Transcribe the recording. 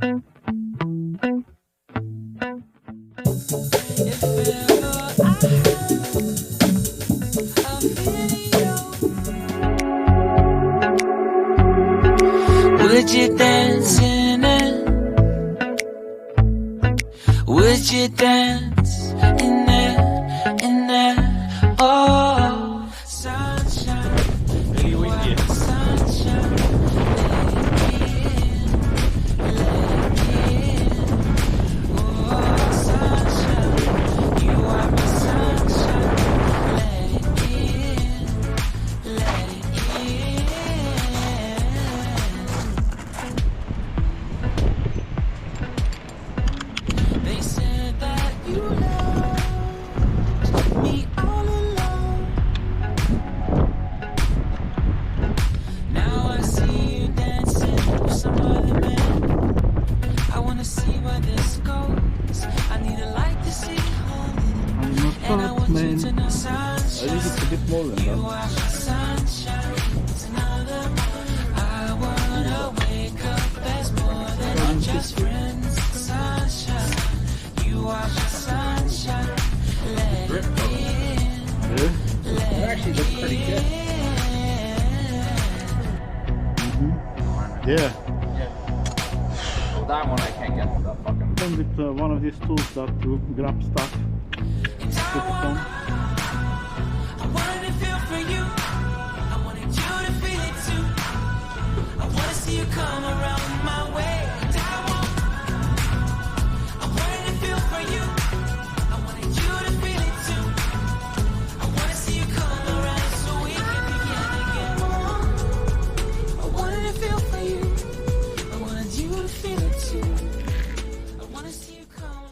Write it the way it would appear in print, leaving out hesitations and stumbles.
Would you dance in it? Would you dance in it? In it? Oh, sunshine. You are my sunshine. Let me in. Oh, sunshine. You are my sunshine. Let it in. Let it in. They said that you loved me all alone. Now I see you dancing with some other man. I wanna see where this goes. I need a light to see home. And I want you to know, sunshine. You are my sunshine. It's another I wanna wake up as more than just friends. Sunshine. You are my sunshine. Let it in. Let It actually looks pretty good. Yeah. Well, that one I can't get the fucking. Then with one of these tools that to grab stuff. Put it on. I wanted to feel for you. I wanted you to feel it too. I wanna see you come around.